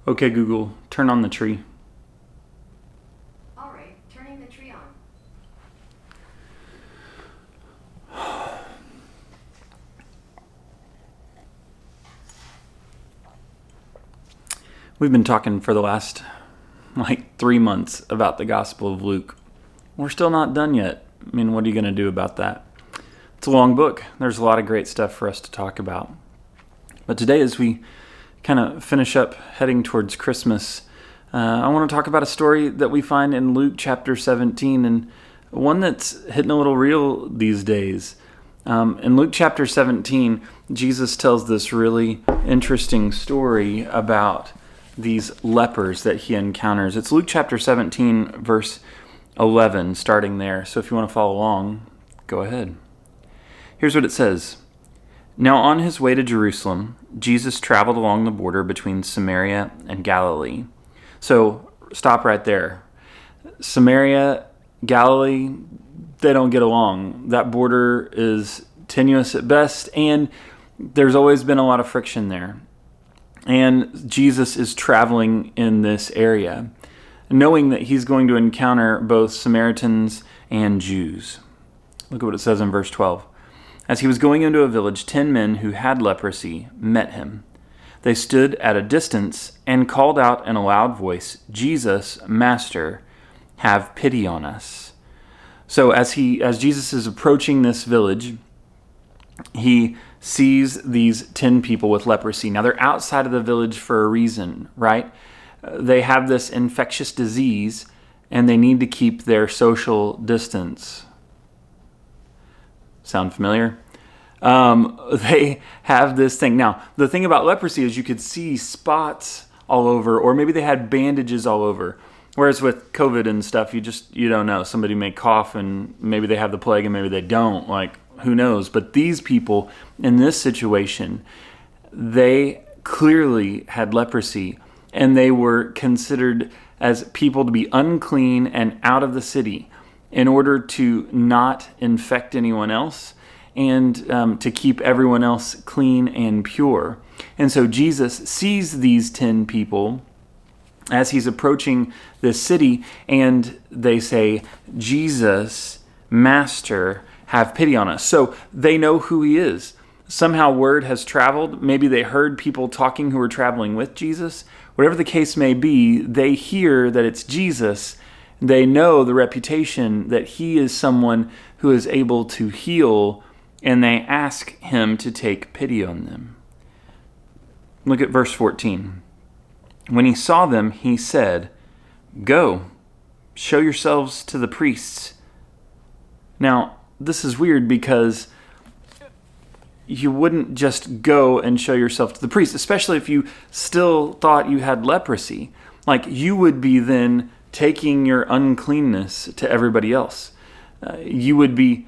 Okay, Google, turn on the tree. All right, turning the tree on. We've been talking for the last 3 months about the Gospel of Luke. We're still not done yet. I mean, what are you going to do about that? It's a long book. There's a lot of great stuff for us to talk about. But today, as we kind of finish up heading towards Christmas, I want to talk about a story that we find in Luke chapter 17, and one that's hitting a little real these days. In Luke chapter 17, Jesus tells this really interesting story about these lepers that he encounters. It's Luke chapter 17, verse 11, starting there. So if you want to follow along, go ahead. Here's what it says. Now on his way to Jerusalem, Jesus traveled along the border between Samaria and Galilee. So stop right there. Samaria, Galilee, they don't get along. That border is tenuous at best, and there's always been a lot of friction there. And Jesus is traveling in this area, knowing that he's going to encounter both Samaritans and Jews. Look at what it says in verse 12. As he was going into a village, 10 men who had leprosy met him. They stood at a distance and called out in a loud voice, "Jesus, Master, have pity on us." So as Jesus is approaching this village, he sees these 10 people with leprosy. Now they're outside of the village for a reason, right? They have this infectious disease and they need to keep their social distance. Sound familiar? They have this thing. Now, the thing about leprosy is you could see spots all over, or maybe they had bandages all over. Whereas with COVID and stuff, you don't know. Somebody may cough and maybe they have the plague and maybe they don't. Who knows? But these people in this situation, they clearly had leprosy and they were considered as people to be unclean and out of the city in order to not infect anyone else and to keep everyone else clean and pure. And so Jesus sees these 10 people as he's approaching this city, and they say, "Jesus, Master, have pity on us." So they know who he is. Somehow word has traveled. Maybe they heard people talking who were traveling with Jesus. Whatever the case may be, they hear that it's Jesus. They know the reputation that he is someone who is able to heal, and they ask him to take pity on them. Look at verse 14. When he saw them, he said, "Go, show yourselves to the priests." Now, this is weird because you wouldn't just go and show yourself to the priest, especially if you still thought you had leprosy. You would be then taking your uncleanness to everybody else. You would be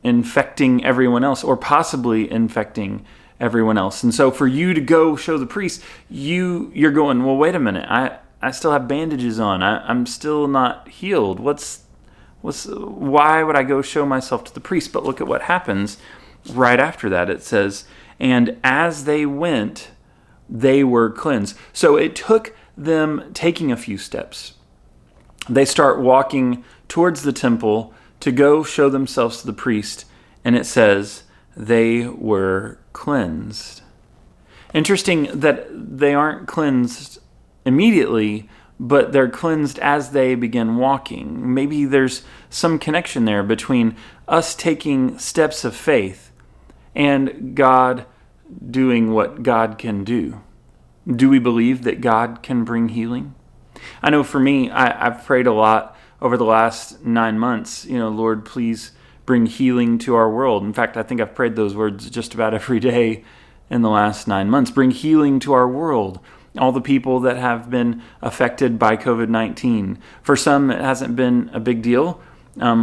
infecting everyone else, or possibly infecting everyone else. And so for you to go show the priest, you're going, well, wait a minute, I still have bandages on. I'm still not healed. Why would I go show myself to the priest? But look at what happens right after that. It says, and as they went, they were cleansed. So it took them taking a few steps. They start walking towards the temple to go show themselves to the priest, and it says they were cleansed. Interesting that they aren't cleansed immediately, but they're cleansed as they begin walking. Maybe there's some connection there between us taking steps of faith and God doing what God can do. Do we believe that God can bring healing? I know for me, I've prayed a lot over the last 9 months, Lord, please bring healing to our world. In fact, I think I've prayed those words just about every day in the last 9 months. Bring healing to our world. All the people that have been affected by COVID-19. For some, it hasn't been a big deal.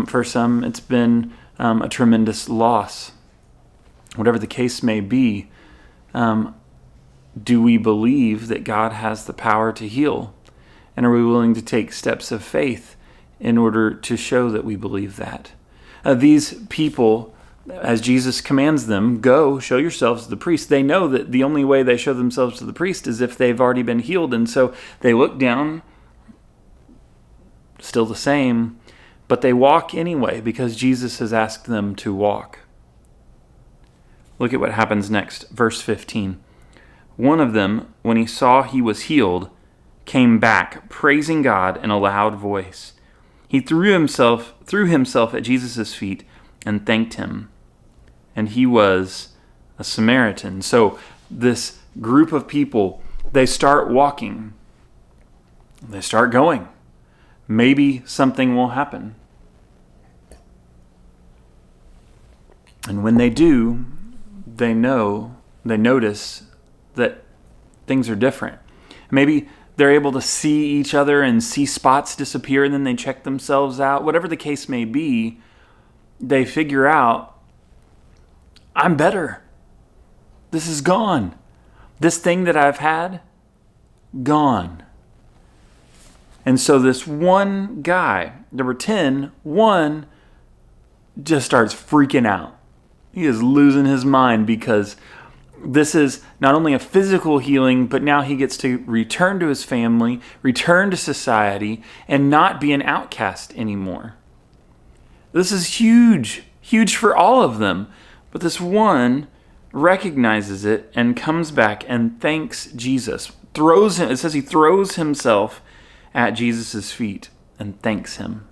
For some, it's been a tremendous loss. Whatever the case may be, do we believe that God has the power to heal? And are we willing to take steps of faith in order to show that we believe that? These people, as Jesus commands them, go, show yourselves to the priest. They know that the only way they show themselves to the priest is if they've already been healed. And so they look down, still the same, but they walk anyway because Jesus has asked them to walk. Look at what happens next, verse 15. One of them, when he saw he was healed, came back, praising God in a loud voice. He threw himself at Jesus' feet and thanked him. And he was a Samaritan. So this group of people, they start walking. They start going. Maybe something will happen. And when they do, they notice that things are different. Maybe they're able to see each other and see spots disappear, and then they check themselves out. Whatever the case may be, they figure out, I'm better. This is gone. This thing that I've had, gone. And so this one guy, there were 10, one just starts freaking out. He is losing his mind because this is not only a physical healing, but now he gets to return to his family, return to society, and not be an outcast anymore. This is huge, huge for all of them. But this one recognizes it and comes back and thanks Jesus. It says he throws himself at Jesus' feet and thanks him.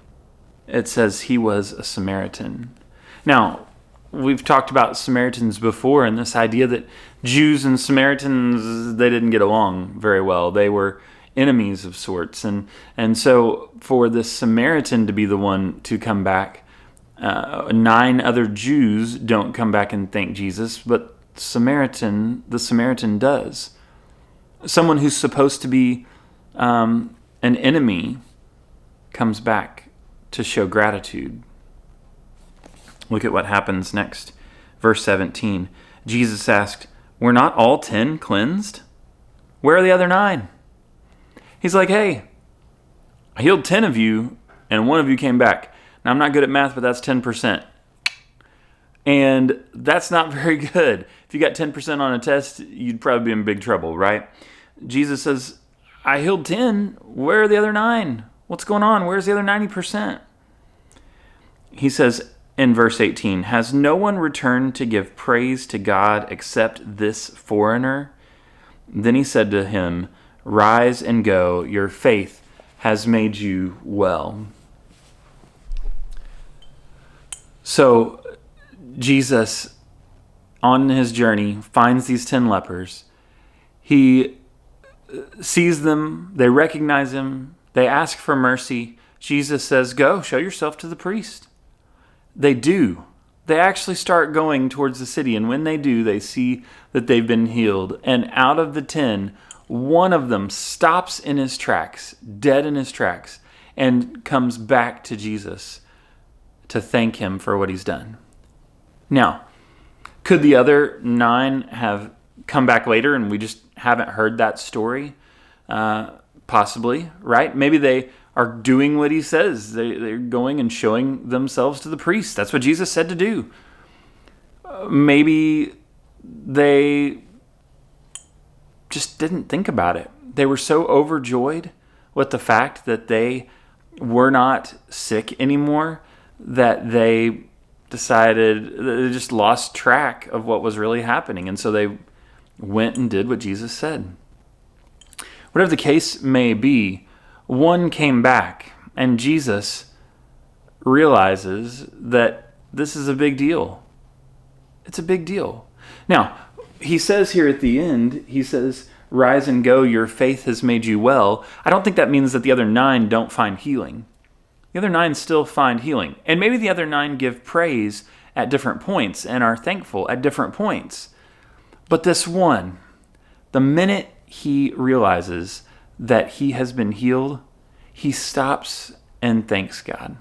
It says he was a Samaritan. Now, we've talked about Samaritans before, and this idea that Jews and Samaritans, they didn't get along very well. They were enemies of sorts. And so for this Samaritan to be the one to come back, 9 other Jews don't come back and thank Jesus, but the Samaritan does. Someone who's supposed to be an enemy comes back to show gratitude. Look at what happens next. Verse 17. Jesus asked, "Were not all 10 cleansed? Where are the other 9?" He's like, hey, I healed 10 of you, and 1 of you came back. Now, I'm not good at math, but that's 10%. And that's not very good. If you got 10% on a test, you'd probably be in big trouble, right? Jesus says, I healed 10. Where are the other 9? What's going on? Where's the other 90%? He says in verse 18, has no one returned to give praise to God except this foreigner? Then he said to him, rise and go. Your faith has made you well. So Jesus, on his journey, finds these 10 lepers. He sees them. They recognize him. They ask for mercy. Jesus says, go, show yourself to the priest. They do. They actually start going towards the city. And when they do, they see that they've been healed. And out of the 10, one of them stops in his tracks, dead in his tracks, and comes back to Jesus to thank him for what he's done. Now, could the other 9 have come back later and we just haven't heard that story? Possibly, right? Maybe they are doing what he says. They're going and showing themselves to the priest. That's what Jesus said to do. Maybe they just didn't think about it. They were so overjoyed with the fact that they were not sick anymore that they decided, they just lost track of what was really happening. And so they went and did what Jesus said. Whatever the case may be, one came back, and Jesus realizes that this is a big deal. It's a big deal. Now, he says here at the end, he says, rise and go, your faith has made you well. I don't think that means that the other 9 don't find healing. The other 9 still find healing. And maybe the other 9 give praise at different points and are thankful at different points. But this one, the minute he realizes that he has been healed, he stops and thanks God.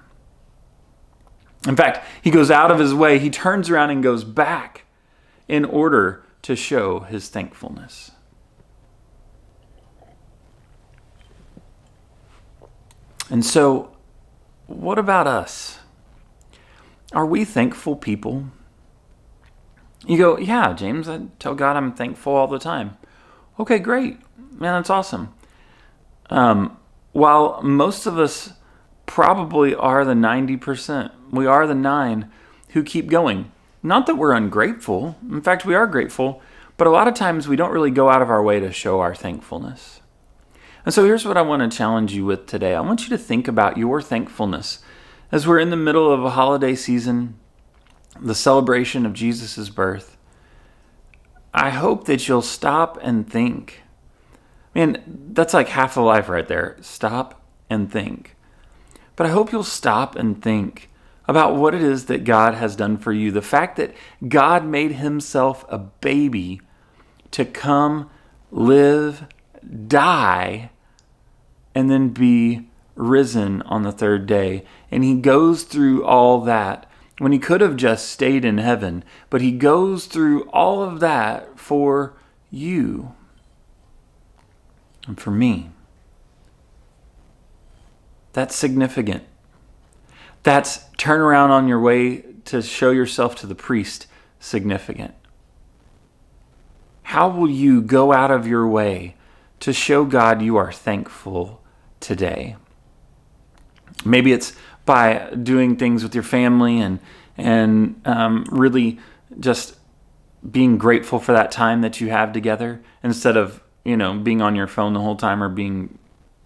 In fact, he goes out of his way, he turns around and goes back in order to show his thankfulness. And so, what about us? Are we thankful people? You go, yeah, James, I tell God I'm thankful all the time. Okay, great. Man, that's awesome. While most of us probably are the 90%, we are the 9 who keep going. Not that we're ungrateful. In fact, we are grateful. But a lot of times we don't really go out of our way to show our thankfulness. And so here's what I want to challenge you with today. I want you to think about your thankfulness. As we're in the middle of a holiday season, the celebration of Jesus' birth, I hope that you'll stop and think. Man, that's like half of life right there. Stop and think. But I hope you'll stop and think about what it is that God has done for you. The fact that God made himself a baby to come, live, die, and then be risen on the third day. And he goes through all that when he could have just stayed in heaven. But he goes through all of that for you and for me. That's significant. That's turn around on your way to show yourself to the priest significant. How will you go out of your way to show God you are thankful today? Maybe it's by doing things with your family and really just being grateful for that time that you have together instead of, being on your phone the whole time or being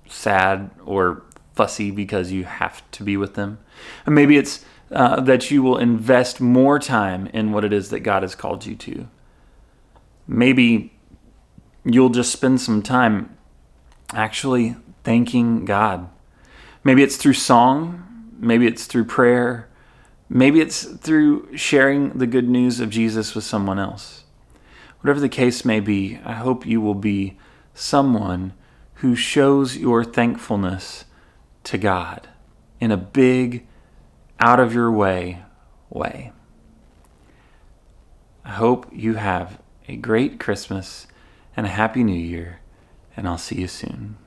sad or fussy because you have to be with them. And maybe it's that you will invest more time in what it is that God has called you to. Maybe you'll just spend some time actually thanking God. Maybe it's through song. Maybe it's through prayer. Maybe it's through sharing the good news of Jesus with someone else. Whatever the case may be, I hope you will be someone who shows your thankfulness to God in a big, out of your way. I hope you have a great Christmas and a happy New Year, and I'll see you soon.